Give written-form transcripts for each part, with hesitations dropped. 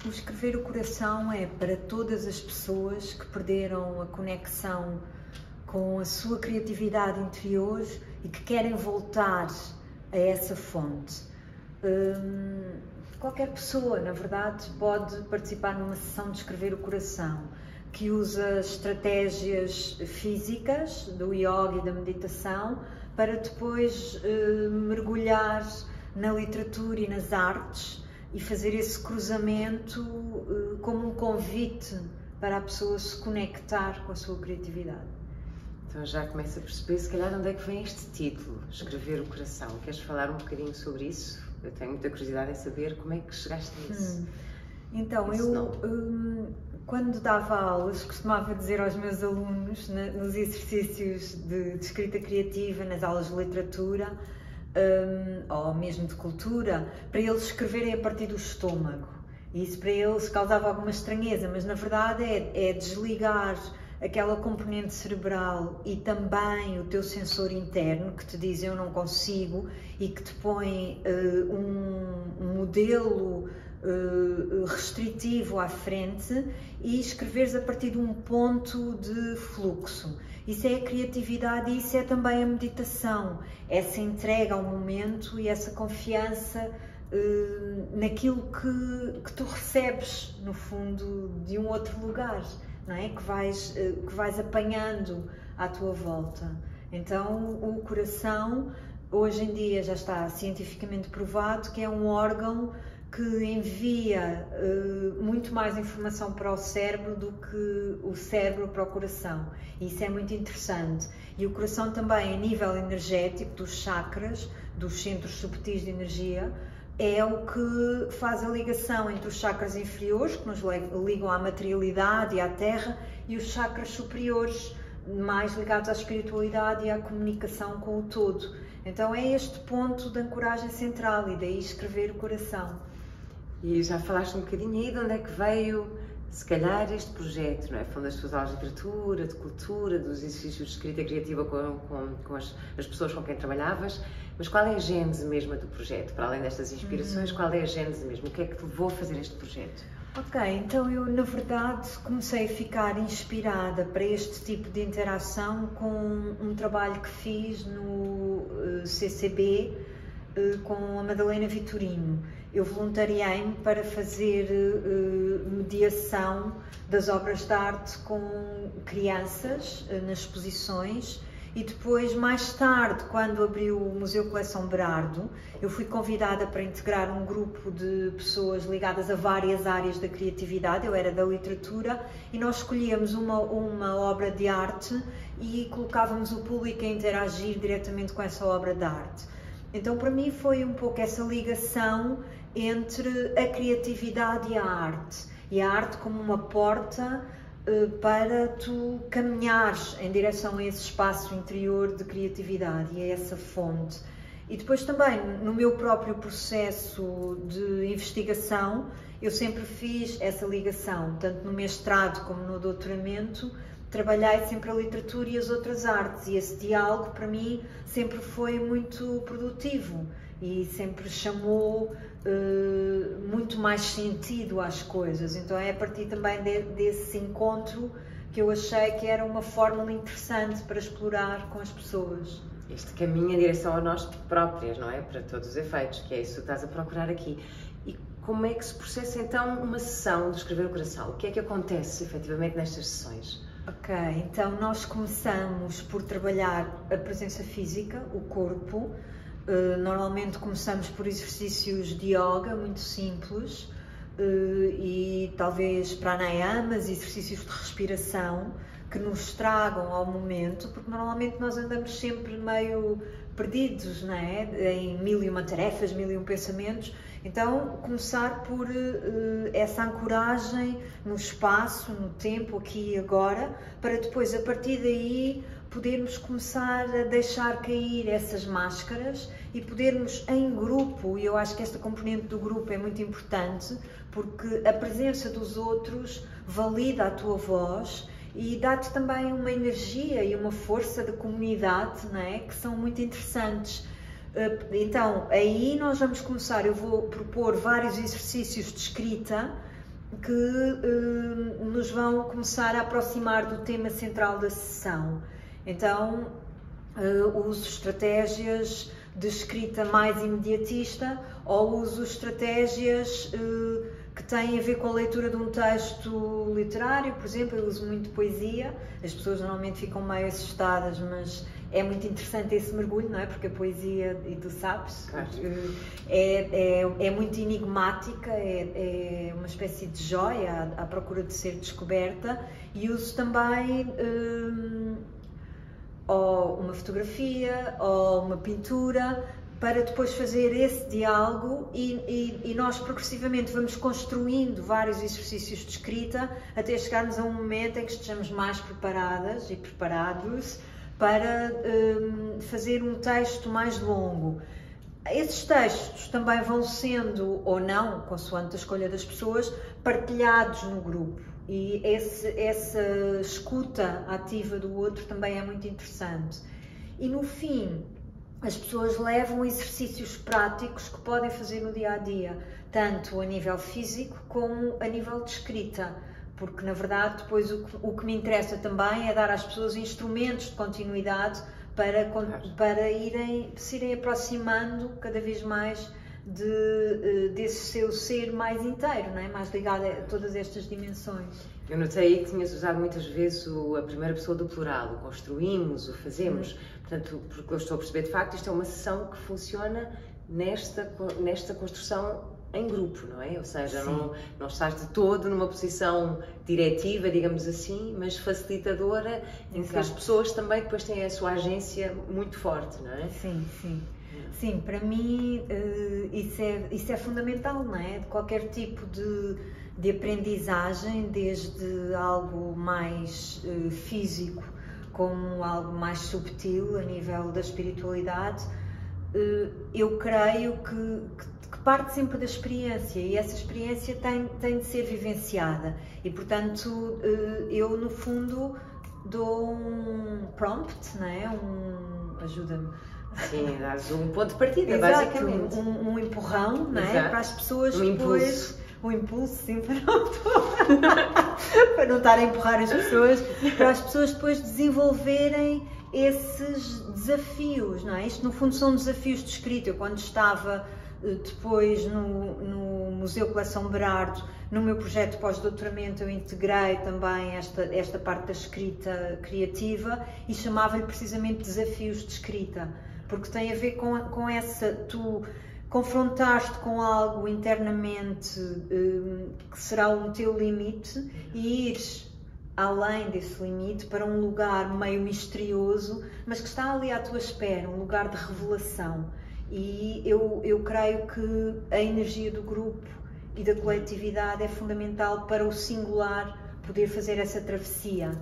O escrever o coração é para todas as pessoas que perderam a conexão com a sua criatividade interior e que querem voltar a essa fonte. Qualquer pessoa, na verdade, pode participar numa sessão de escrever o coração, que usa estratégias físicas do yoga e da meditação para depois mergulhar na literatura e nas artes e fazer esse cruzamento como um convite para a pessoa se conectar com a sua criatividade. Então já começo a perceber, se calhar, onde é que vem este título, Escrever o Coração. Queres falar um bocadinho sobre isso? Eu tenho muita curiosidade em saber como é que chegaste a isso. Então, quando dava aulas, costumava dizer aos meus alunos, nos exercícios de escrita criativa, nas aulas de literatura, ou mesmo de cultura, para eles escreverem a partir do estômago. E isso para eles causava alguma estranheza, mas na verdade é desligar aquela componente cerebral e também o teu sensor interno que te diz eu não consigo e que te põe um modelo restritivo à frente e escreveres a partir de um ponto de fluxo. Isso é a criatividade e isso é também a meditação, essa entrega ao momento e essa confiança naquilo que tu recebes, no fundo, de um outro lugar, não é? Que vais apanhando à tua volta. Então, o coração, hoje em dia já está cientificamente provado que é um órgão que envia muito mais informação para o cérebro do que o cérebro para o coração. E isso é muito interessante. E o coração também, a nível energético, dos chakras, dos centros subtis de energia, é o que faz a ligação entre os chakras inferiores, que nos ligam à materialidade e à terra, e os chakras superiores, mais ligados à espiritualidade e à comunicação com o todo. Então é este ponto de ancoragem central e daí escrever o coração. E já falaste um bocadinho aí de onde é que veio, se calhar, este projeto, não é? Foram das tuas aulas de literatura, de cultura, dos exercícios de escrita criativa com as pessoas com quem trabalhavas, mas qual é a gênese mesma do projeto? Para além destas inspirações, qual é a gênese mesmo? O que é que te levou a fazer este projeto? Ok, então eu, na verdade, comecei a ficar inspirada para este tipo de interação com um trabalho que fiz no CCB com a Madalena Vitorino. Eu voluntariei-me para fazer mediação das obras de arte com crianças nas exposições e depois, mais tarde, quando abriu o Museu Coleção Berardo, eu fui convidada para integrar um grupo de pessoas ligadas a várias áreas da criatividade. Eu era da literatura e nós escolhíamos uma obra de arte e colocávamos o público a interagir diretamente com essa obra de arte. Então, para mim, foi um pouco essa ligação entre a criatividade e a arte como uma porta para tu caminhares em direção a esse espaço interior de criatividade e a essa fonte. E depois também, no meu próprio processo de investigação, eu sempre fiz essa ligação, tanto no mestrado como no doutoramento, trabalhei sempre a literatura e as outras artes, e esse diálogo para mim sempre foi muito produtivo e sempre chamou muito mais sentido às coisas. Então é a partir também desse encontro que eu achei que era uma fórmula interessante para explorar com as pessoas. Este caminho em direção a nós próprias, não é? Para todos os efeitos, que é isso que estás a procurar aqui. E como é que se processa então uma sessão de escrever o coração? O que é que acontece efetivamente nestas sessões? Ok, então nós começamos por trabalhar a presença física, o corpo. Normalmente começamos por exercícios de yoga muito simples e talvez pranayamas, exercícios de respiração que nos tragam ao momento, porque normalmente nós andamos sempre meio perdidos, não é? Em mil e uma tarefas, mil e um pensamentos. Então, começar por essa ancoragem no espaço, no tempo, aqui e agora, para depois, a partir daí, podermos começar a deixar cair essas máscaras e podermos em grupo, e eu acho que esta componente do grupo é muito importante, porque a presença dos outros valida a tua voz e dá-te também uma energia e uma força de comunidade, não é? Que são muito interessantes. Então, aí nós vamos começar, eu vou propor vários exercícios de escrita que nos vão começar a aproximar do tema central da sessão. Então, uso estratégias de escrita mais imediatista ou uso estratégias que têm a ver com a leitura de um texto literário. Por exemplo, eu uso muito poesia. As pessoas normalmente ficam meio assustadas, mas é muito interessante esse mergulho, não é? Porque a poesia, e tu sabes, claro, é muito enigmática, é uma espécie de joia à procura de ser descoberta. E uso também ou uma fotografia ou uma pintura para depois fazer esse diálogo e nós progressivamente vamos construindo vários exercícios de escrita até chegarmos a um momento em que estejamos mais preparadas e preparados para fazer um texto mais longo. Esses textos também vão sendo, ou não, consoante a escolha das pessoas, partilhados no grupo. E essa escuta ativa do outro também é muito interessante. E no fim, as pessoas levam exercícios práticos que podem fazer no dia-a-dia, tanto a nível físico como a nível de escrita. Porque, na verdade, depois o que me interessa também é dar às pessoas instrumentos de continuidade para se irem aproximando cada vez mais desse seu ser mais inteiro, não é? Mais ligado a todas estas dimensões. Eu notei que tinhas usado muitas vezes a primeira pessoa do plural, o construímos, o fazemos. Portanto, porque eu estou a perceber, de facto, isto é uma sessão que funciona nesta construção em grupo, não é? Ou seja, não estás de todo numa posição diretiva, digamos assim, mas facilitadora, em que as pessoas também depois têm a sua agência muito forte, não é? Sim, sim. Sim, para mim isso é fundamental, não é? De qualquer tipo de aprendizagem, desde algo mais físico como algo mais subtil a nível da espiritualidade, eu creio que parte sempre da experiência e essa experiência tem de ser vivenciada e, portanto, eu no fundo dou um prompt, não é? Ajuda-me. Sim, dás um ponto de partida, exato, basicamente. Um empurrão, não é? Para as pessoas depois... Um impulso, sim, para não estar a empurrar as pessoas, para as pessoas depois desenvolverem esses desafios, não é? Isto no fundo são desafios de escrita. Eu quando estava depois no Museu Coleção Berardo, no meu projeto pós-doutoramento, eu integrei também esta parte da escrita criativa e chamava-lhe precisamente desafios de escrita, porque tem a ver com essa, tu confrontar-te com algo internamente que será o teu limite e ires além desse limite para um lugar meio misterioso, mas que está ali à tua espera, um lugar de revelação. E eu creio que a energia do grupo e da coletividade é fundamental para o singular poder fazer essa travessia.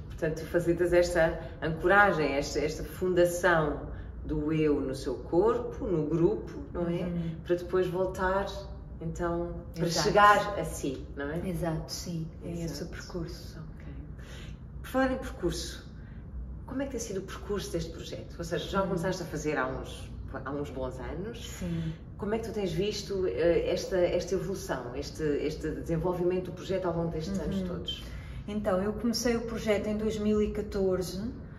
Portanto, facilitas esta ancoragem, esta fundação do eu no seu corpo, no grupo, não é? Para depois voltar, então, para chegar a si, não é? Exato, sim. É esse o percurso. Okay. Por falar em percurso, como é que tem sido o percurso deste projeto? Ou seja, já começaste a fazer há uns bons anos. Sim. Como é que tu tens visto esta evolução, este desenvolvimento do projeto ao longo destes anos todos? Então, eu comecei o projeto em 2014,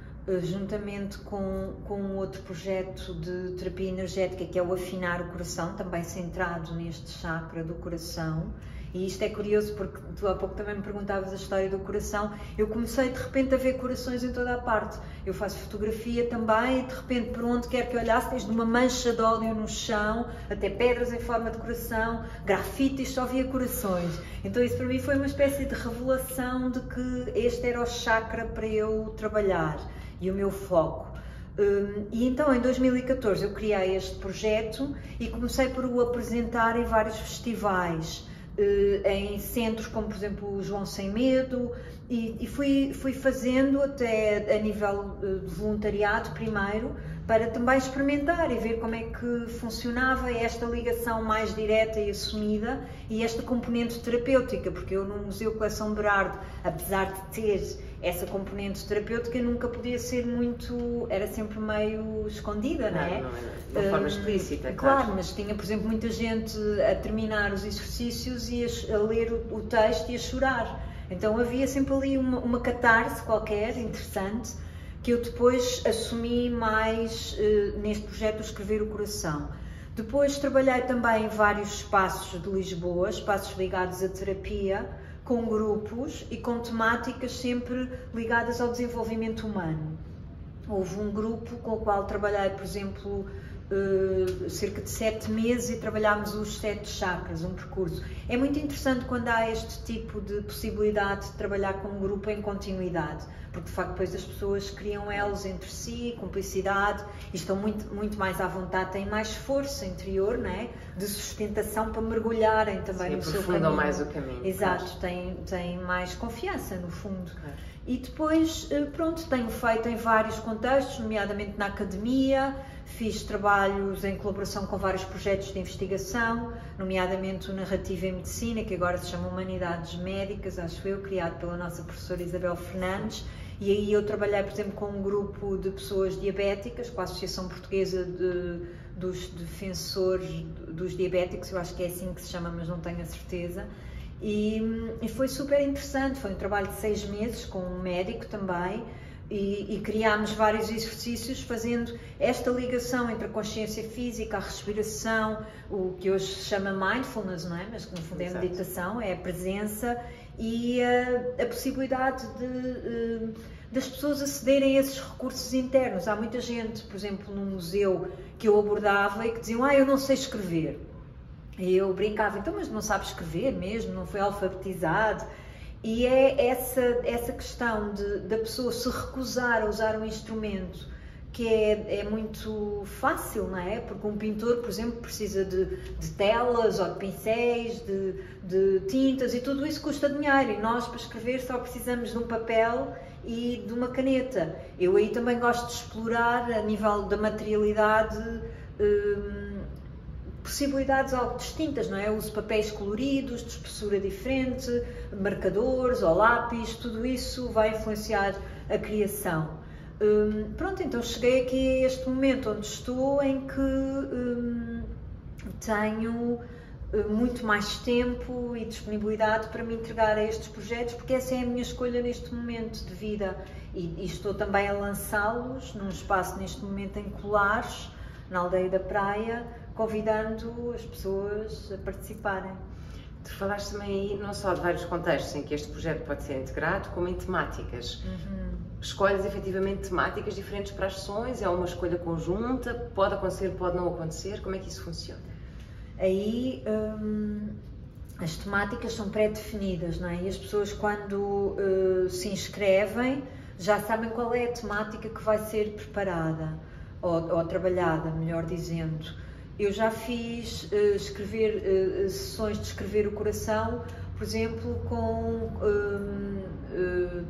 juntamente com um outro projeto de terapia energética, que é o Afinar o Coração, também centrado neste chakra do coração. E isto é curioso porque tu há pouco também me perguntavas a história do coração. Eu comecei de repente a ver corações em toda a parte. Eu faço fotografia também e de repente por onde quer que olhasse, desde uma mancha de óleo no chão, até pedras em forma de coração, grafites, só via corações. Então isso para mim foi uma espécie de revelação de que este era o chakra para eu trabalhar e o meu foco. E então em 2014 eu criei este projeto e comecei por o apresentar em vários festivais, em centros como por exemplo o João Sem Medo, e fui fazendo até a nível de voluntariado primeiro, para também experimentar e ver como é que funcionava esta ligação mais direta e assumida e esta componente terapêutica, porque eu no Museu Coleção Berardo, apesar de ter essa componente terapêutica, nunca podia ser muito, era sempre meio escondida, não é? Não é de uma forma explícita, claro. Mas tinha, por exemplo, muita gente a terminar os exercícios e a ler o texto e a chorar. Então havia sempre ali uma catarse qualquer, interessante, que eu depois assumi mais neste projeto do Escrever o Coração. Depois trabalhei também em vários espaços de Lisboa, espaços ligados à terapia, com grupos e com temáticas sempre ligadas ao desenvolvimento humano. Houve um grupo com o qual trabalhei, por exemplo, cerca de 7 meses e trabalhámos os 7 chakras, um percurso. É muito interessante quando há este tipo de possibilidade de trabalhar com um grupo em continuidade, porque de facto depois as pessoas criam elos entre si, cumplicidade, e estão muito mais à vontade, têm mais força interior, não é? De sustentação para mergulharem também no seu caminho. Mais o caminho. Exato, têm mais confiança no fundo. E depois, pronto, tenho feito em vários contextos, nomeadamente na academia, fiz trabalhos em colaboração com vários projetos de investigação, nomeadamente o Narrativa em Medicina, que agora se chama Humanidades Médicas, acho eu, criado pela nossa professora Isabel Fernandes, e aí eu trabalhei, por exemplo, com um grupo de pessoas diabéticas, com a Associação Portuguesa dos Defensores dos Diabéticos, eu acho que é assim que se chama, mas não tenho a certeza, e foi super interessante, foi um trabalho de 6 meses com um médico também, e criámos vários exercícios fazendo esta ligação entre a consciência física, a respiração, o que hoje se chama mindfulness, não é? Mas que no fundo é a meditação, é a presença e a possibilidade das pessoas acederem a esses recursos internos. Há muita gente, por exemplo, no museu que eu abordava e que diziam, eu não sei escrever. E eu brincava, então, mas não sabe escrever mesmo, não foi alfabetizado? E é essa questão da pessoa se recusar a usar um instrumento que é muito fácil, não é? Porque um pintor, por exemplo, precisa de telas ou de pincéis, de tintas e tudo isso custa dinheiro e nós para escrever só precisamos de um papel e de uma caneta. Eu aí também gosto de explorar a nível da materialidade possibilidades algo distintas, não é? Eu uso papéis coloridos, de espessura diferente, marcadores ou lápis, tudo isso vai influenciar a criação. Pronto, então cheguei aqui a este momento onde estou, em que tenho muito mais tempo e disponibilidade para me entregar a estes projetos, porque essa é a minha escolha neste momento de vida e estou também a lançá-los num espaço neste momento em Colares, na Aldeia da Praia, convidando as pessoas a participarem. Tu falaste também aí não só de vários contextos em que este projeto pode ser integrado, como em temáticas. Escolhes efetivamente temáticas diferentes para as sessões? É uma escolha conjunta? Pode acontecer, pode não acontecer? Como é que isso funciona? Aí as temáticas são pré-definidas, não é? E as pessoas quando se inscrevem já sabem qual é a temática que vai ser preparada ou trabalhada, melhor dizendo. Eu já fiz sessões de escrever o coração, por exemplo, com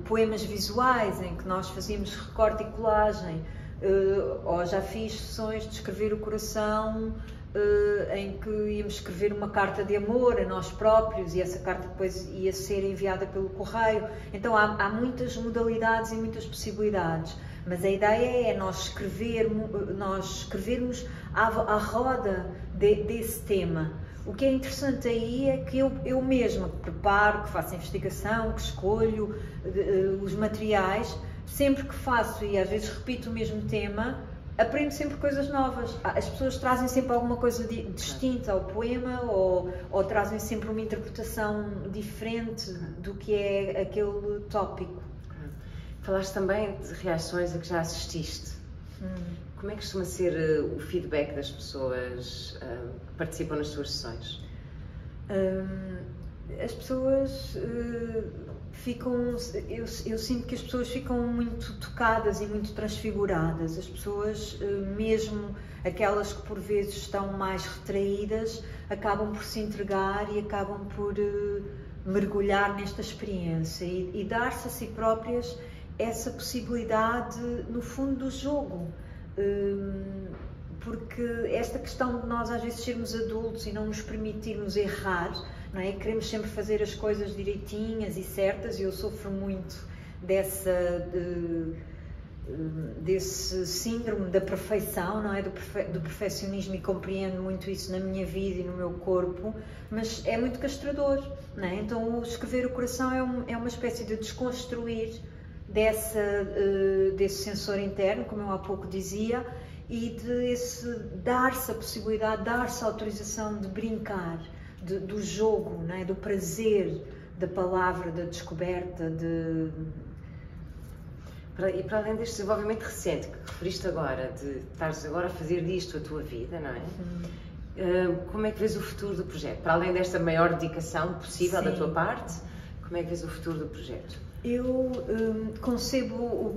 poemas visuais, em que nós fazíamos recorte e colagem, ou já fiz sessões de escrever o coração, em que íamos escrever uma carta de amor a nós próprios e essa carta depois ia ser enviada pelo correio. Então há muitas modalidades e muitas possibilidades. Mas a ideia é nós escrevermos à roda desse tema. O que é interessante aí é que eu mesma que preparo, que faço a investigação, que escolho os materiais, sempre que faço e às vezes repito o mesmo tema, aprendo sempre coisas novas. As pessoas trazem sempre alguma coisa distinta ao poema ou trazem sempre uma interpretação diferente do que é aquele tópico. Falaste também de reações a que já assististe. Como é que costuma ser o feedback das pessoas que participam nas suas sessões? As pessoas ficam... Eu sinto que as pessoas ficam muito tocadas e muito transfiguradas. As pessoas, mesmo aquelas que por vezes estão mais retraídas, acabam por se entregar e acabam por mergulhar nesta experiência e dar-se a si próprias essa possibilidade, no fundo, do jogo. porque esta questão de nós às vezes sermos adultos e não nos permitirmos errar, não é? Queremos sempre fazer as coisas direitinhas e certas, e eu sofro muito desse síndrome da perfeição, não é? Do perfeccionismo, e compreendo muito isso na minha vida e no meu corpo, mas é muito castrador, não é? Então o escrever o coração é uma espécie de desconstruir desse sensor interno, como eu há pouco dizia, e de dar-se a possibilidade, dar-se a autorização de brincar, do jogo, não é? Do prazer da palavra, da descoberta, E para além deste desenvolvimento recente que referiste agora, de estares agora a fazer disto a tua vida, não é? Como é que vês o futuro do projeto? Para além desta maior dedicação possível da tua parte, como é que vês o futuro do projeto? Eu concebo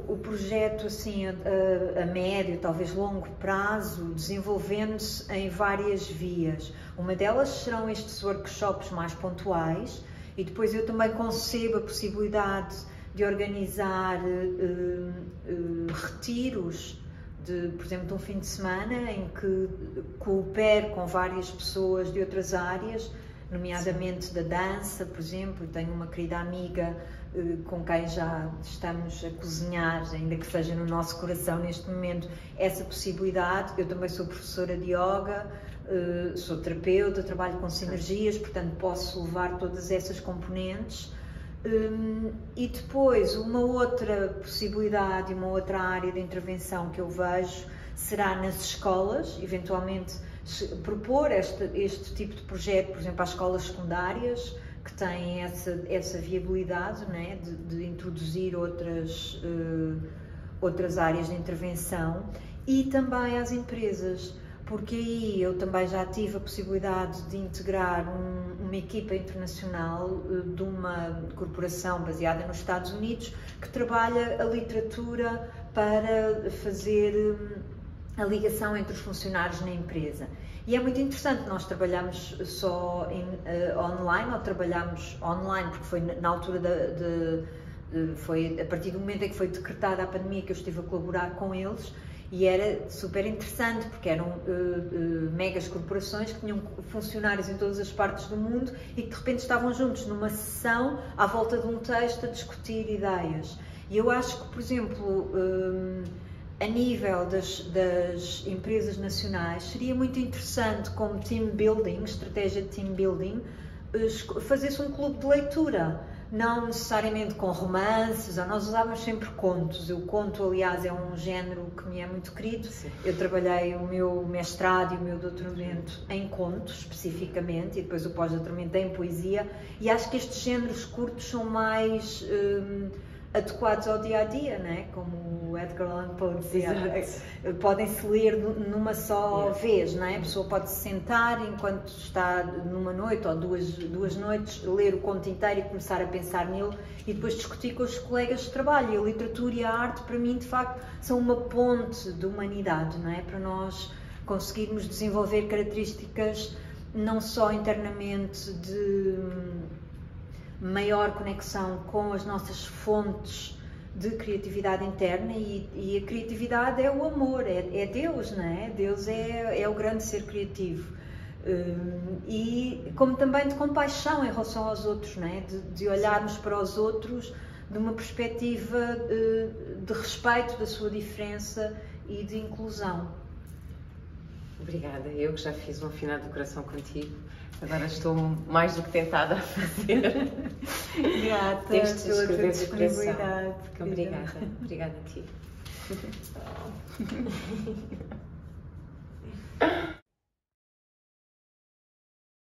o projeto assim a médio, talvez longo prazo, desenvolvendo-se em várias vias. Uma delas serão estes workshops mais pontuais, e depois eu também concebo a possibilidade de organizar retiros, por exemplo, de um fim de semana em que coopero com várias pessoas de outras áreas, nomeadamente da dança, por exemplo. Tenho uma querida amiga com quem já estamos a cozinhar, ainda que seja no nosso coração neste momento, essa possibilidade. Eu também sou professora de yoga, sou terapeuta, trabalho com sinergias, portanto posso levar todas essas componentes. E depois, uma outra possibilidade, uma outra área de intervenção que eu vejo será nas escolas, eventualmente propor este tipo de projeto, por exemplo, às escolas secundárias, que têm essa viabilidade, não é? de introduzir outras áreas de intervenção, e também às empresas, porque aí eu também já tive a possibilidade de integrar uma equipa internacional de uma corporação baseada nos Estados Unidos que trabalha a literatura para fazer a ligação entre os funcionários na empresa. E é muito interessante, nós trabalhamos só online, ou trabalhamos online porque foi na altura foi a partir do momento em que foi decretada a pandemia que eu estive a colaborar com eles. E era super interessante, porque eram megas corporações que tinham funcionários em todas as partes do mundo e que de repente estavam juntos numa sessão à volta de um texto a discutir ideias. E eu acho que, por exemplo, a nível das empresas nacionais, seria muito interessante, como team building, estratégia de team building, fazer-se um clube de leitura. Não necessariamente com romances, nós usávamos sempre contos. O conto, aliás, é um género que me é muito querido. Sim. Eu trabalhei o meu mestrado e o meu doutoramento em contos, especificamente, e depois o pós-doutoramento em poesia, e acho que estes géneros curtos são mais adequados ao dia-a-dia, né? Como o Edgar Allan Poe dizia, podem-se ler numa só vez, não é? A pessoa pode se sentar enquanto está numa noite ou duas noites, ler o conto inteiro e começar a pensar nele, e depois discutir com os colegas de trabalho. E a literatura e a arte, para mim, de facto, são uma ponte de humanidade, não é? Para nós conseguirmos desenvolver características não só internamente de maior conexão com as nossas fontes de criatividade interna, e a criatividade é o amor, é Deus, não é? Deus é o grande ser criativo, e como também de compaixão em relação aos outros, não é? De olharmos para os outros de uma perspectiva de respeito da sua diferença e de inclusão. Obrigada, eu que já fiz um afinado do coração contigo, agora estou mais do que tentada a fazer. Grata pela tua disponibilidade. Obrigada a ti.